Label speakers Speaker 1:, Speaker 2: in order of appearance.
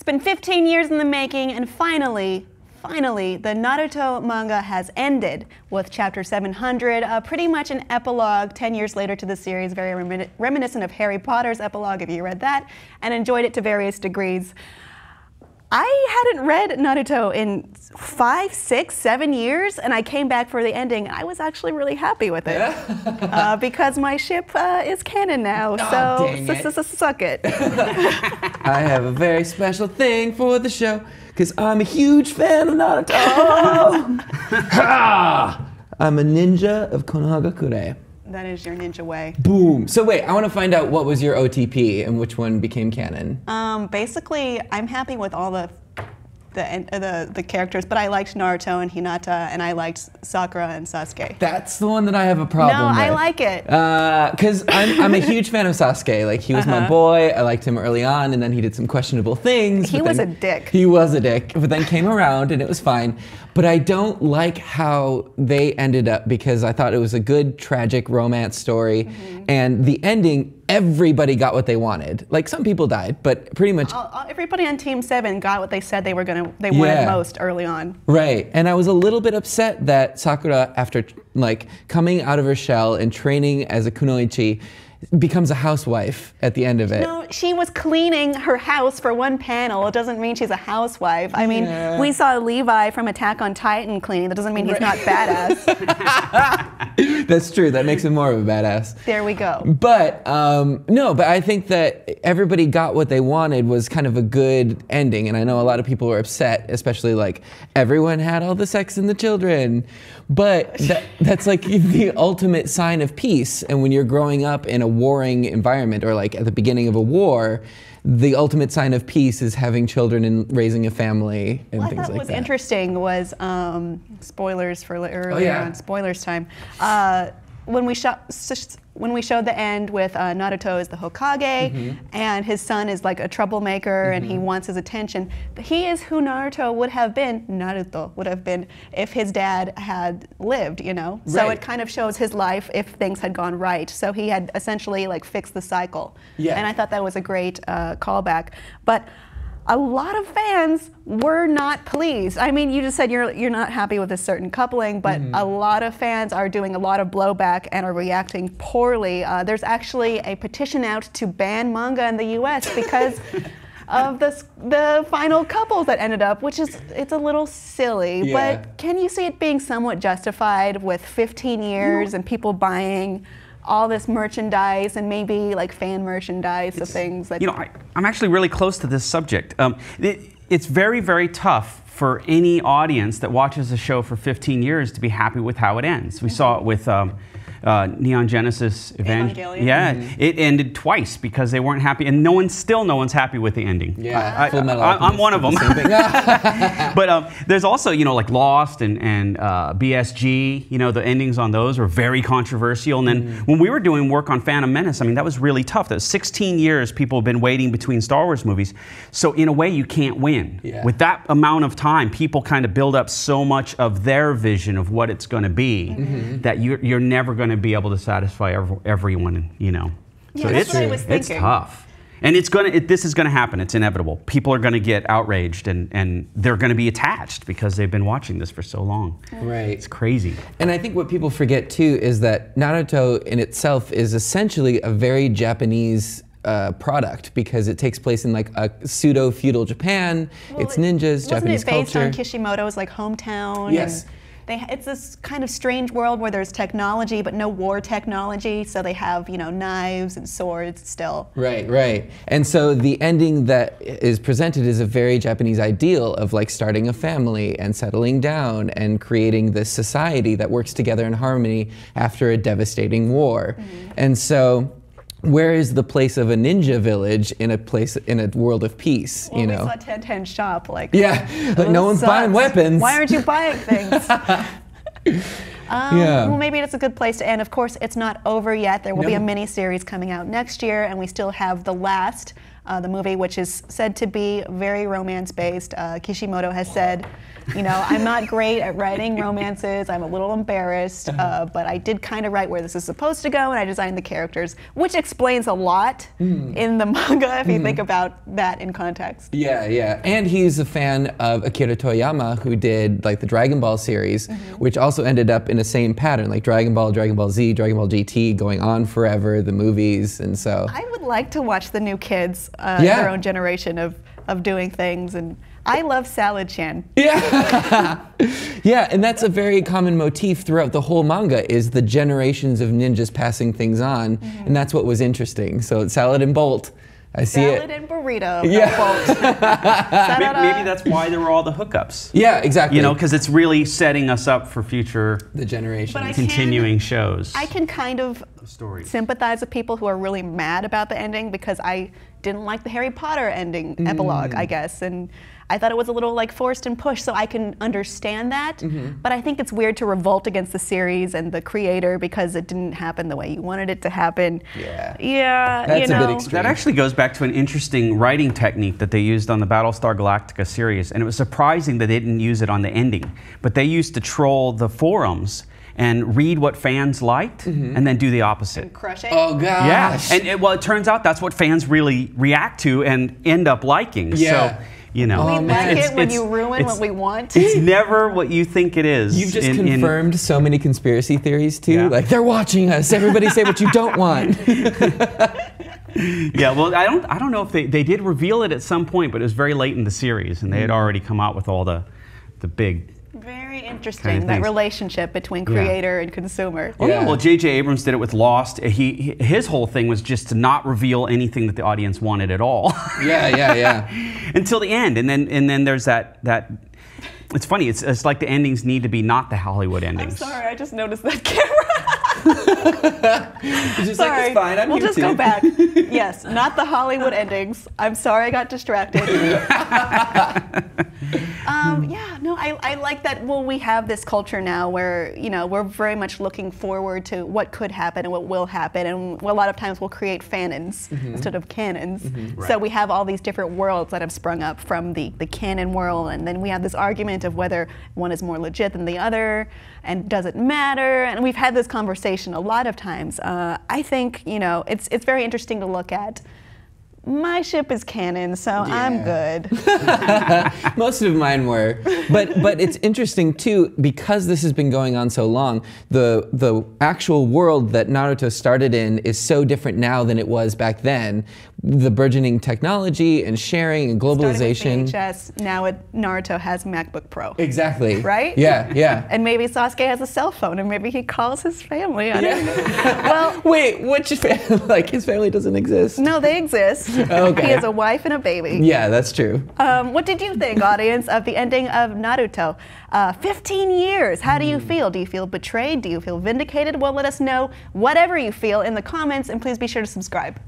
Speaker 1: It's been 15 years in the making, and finally, the Naruto manga has ended with chapter 700, pretty much an epilogue 10 years later to the series, very reminiscent of Harry Potter's epilogue, if you read that, and enjoyed it to various degrees. I hadn't read Naruto in 5, 6, 7 years, and I came back for the ending, and I was actually really happy with it. Because my ship is canon now, so suck it.
Speaker 2: I have a very special thing for the show, because I'm a huge fan of Naruto. I'm a ninja of Konoha.What.
Speaker 1: That is your ninja way.
Speaker 2: Boom. So wait, I want to find out what was your OTP and which one became canon.
Speaker 1: Basically, I'm happy with all the characters, but I liked Naruto and Hinata, and I liked Sakura and Sasuke.
Speaker 2: That's the one that I have a problem with.
Speaker 1: No, I like it.
Speaker 2: Because I'm a huge fan of Sasuke. Like, he was my boy. I liked him early on, and then he did some questionable things.
Speaker 1: He was a dick.
Speaker 2: He was a dick, but then came around, and it was fine. But I don't like how they ended up, because I thought it was a good, tragic romance story. And the ending, everybody got what they wanted. Like, some people died, but pretty much
Speaker 1: everybody on Team 7 got what they said they wanted most early on.
Speaker 2: Right, and I was a little bit upset that Sakura, after like coming out of her shell and training as a kunoichi, becomes a housewife at the end of it.
Speaker 1: No, she was cleaning her house for one panel. It doesn't mean she's a housewife. I mean, we saw Levi from Attack on Titan cleaning. That doesn't mean he's not badass.
Speaker 2: That's true. That makes him more of a badass.
Speaker 1: There we go.
Speaker 2: But no, but I think that everybody got what they wanted was kind of a good ending. And I know a lot of people were upset, especially like everyone had all the sex and the children. But that's like the ultimate sign of peace. And when you're growing up in a warring environment, or like at the beginning of a war, the ultimate sign of peace is having children and raising a family and things like that.
Speaker 1: What I thought was interesting was, spoilers for earlier on, spoilers time. When we showed the end with Naruto as the Hokage, and his son is like a troublemaker, and he wants his attention. He is who Naruto would have been if his dad had lived, you know? Right. So it kind of shows his life if things had gone right. So he had essentially like fixed the cycle. Yeah. And I thought that was a great callback. But a lot of fans were not pleased. I mean, you just said you're not happy with a certain coupling, but a lot of fans are doing a lot of blowback and are reacting poorly. There's actually a petition out to ban manga in the US because of the final couples that ended up, which is, it's a little silly, but can you see it being somewhat justified with 15 years and people buying all this merchandise and maybe like fan merchandise of things that...
Speaker 3: You know, I'm actually really close to this subject. It's very, very tough for any audience that watches a show for 15 years to be happy with how it ends. We saw it with Neon Genesis Evangelion. Yeah, it ended twice because they weren't happy, and no one's happy with the ending. Yeah, I'm one of them. But there's also, you know, like Lost and BSG. You know, the endings on those were very controversial. And then when we were doing work on Phantom Menace, I mean, that was really tough. That was 16 years people have been waiting between Star Wars movies. So in a way, you can't win. With that amount of time, people kind of build up so much of their vision of what it's going to be that you're never going to be able to satisfy everyone, you know. So it's tough. And this is gonna happen, it's inevitable. People are gonna get outraged and they're gonna be attached because they've been watching this for so long. Right. It's crazy.
Speaker 2: And I think what people forget too is that Naruto in itself is essentially a very Japanese product, because it takes place in like a pseudo-feudal Japan. Well, it's ninjas, Japanese culture.
Speaker 1: Wasn't it based on Kishimoto's like hometown?
Speaker 2: Yes.
Speaker 1: It's this kind of strange world where there's technology but no war technology, so they have, you know, knives and swords still. Right,
Speaker 2: right. And so the ending that is presented is a very Japanese ideal of like starting a family and settling down and creating this society that works together in harmony after a devastating war. And so where is the place of a ninja village in a world of peace?
Speaker 1: Well,
Speaker 2: you know,
Speaker 1: we saw 1010 shop, like,
Speaker 2: like no one's buying weapons.
Speaker 1: Why aren't you buying things? Well, maybe it's a good place to end. Of course, it's not over yet. There will be a mini series coming out next year, and we still have the last the movie, which is said to be very romance-based. Kishimoto has said, you know, I'm not great at writing romances. I'm a little embarrassed, but I did kind of write where this is supposed to go, and I designed the characters, which explains a lot in the manga if you think about that in context.
Speaker 2: Yeah, yeah. And he's a fan of Akira Toriyama, who did like the Dragon Ball series, which also ended up in the same pattern, like Dragon Ball, Dragon Ball Z, Dragon Ball GT, going on forever, the movies, and so.
Speaker 1: I would like to watch the new kids, their own generation of doing things, and I love Salad Chan.
Speaker 2: Yeah, yeah, and that's a very common motif throughout the whole manga, is the generations of ninjas passing things on, and that's what was interesting. So Salad and Bolt, I see it.
Speaker 1: Salad and burrito.
Speaker 2: Yeah.
Speaker 3: Maybe that's why there were all the hookups.
Speaker 2: Yeah, exactly.
Speaker 3: You know, because it's really setting us up for future continuing shows.
Speaker 1: I can kind of sympathize with people who are really mad about the ending, because I didn't like the Harry Potter ending epilogue, I guess, and I thought it was a little like forced and pushed, so I can understand that. But I think it's weird to revolt against the series and the creator because it didn't happen the way you wanted it to happen. Yeah,
Speaker 2: that's
Speaker 1: you know.
Speaker 2: a bit extreme.
Speaker 3: That actually goes back to an interesting writing technique that they used on the Battlestar Galactica series, and it was surprising that they didn't use it on the ending. But they used to troll the forums and read what fans liked, and then do the opposite.
Speaker 1: And crush it.
Speaker 2: Oh gosh.
Speaker 3: Yeah, and well, it turns out that's what fans really react to and end up liking.
Speaker 2: Yeah.
Speaker 3: So, you know,
Speaker 1: We like it when you ruin what we want.
Speaker 3: It's never what you think it is.
Speaker 2: You've just confirmed so many conspiracy theories too.
Speaker 3: Yeah.
Speaker 2: Like, they're watching us. Everybody say what you don't want.
Speaker 3: Yeah, well, I don't know if they did reveal it at some point, but it was very late in the series, and they had already come out with all the big.
Speaker 1: Very interesting, that relationship between creator and consumer.
Speaker 3: Oh, yeah. Well, J.J. Abrams did it with Lost. His whole thing was just to not reveal anything that the audience wanted at all.
Speaker 2: Yeah.
Speaker 3: Until the end, and then there's that. It's funny. It's like the endings need to be not the Hollywood endings.
Speaker 1: I'm sorry, I just noticed that camera.
Speaker 2: It's just like, it's fine.
Speaker 1: We'll just go back. Yes, not the Hollywood endings. I'm sorry, I got distracted. Yeah, no, I like that. Well, we have this culture now where, you know, we're very much looking forward to what could happen and what will happen, and a lot of times we'll create fanons instead of canons. So we have all these different worlds that have sprung up from the canon world, and then we have this argument of whether one is more legit than the other, and does it matter? And we've had this conversation a lot of times. I think, you know, it's very interesting to look at. My ship is canon, so I'm good.
Speaker 2: Most of mine were, but it's interesting too, because this has been going on so long. The actual world that Naruto started in is so different now than it was back then. The burgeoning technology and sharing and globalization.
Speaker 1: Starting with VHS, now Naruto has MacBook Pro.
Speaker 2: Exactly.
Speaker 1: Right?
Speaker 2: Yeah.
Speaker 1: And maybe Sasuke has a cell phone, and maybe he calls his family. I don't know. Well,
Speaker 2: wait, which family? Like, his family doesn't exist?
Speaker 1: No, they exist.
Speaker 2: Okay.
Speaker 1: He has a wife and a baby.
Speaker 2: Yeah, that's true.
Speaker 1: What did you think, audience, of the ending of Naruto? 15 years. How do you feel? Do you feel betrayed? Do you feel vindicated? Well, let us know whatever you feel in the comments, and please be sure to subscribe.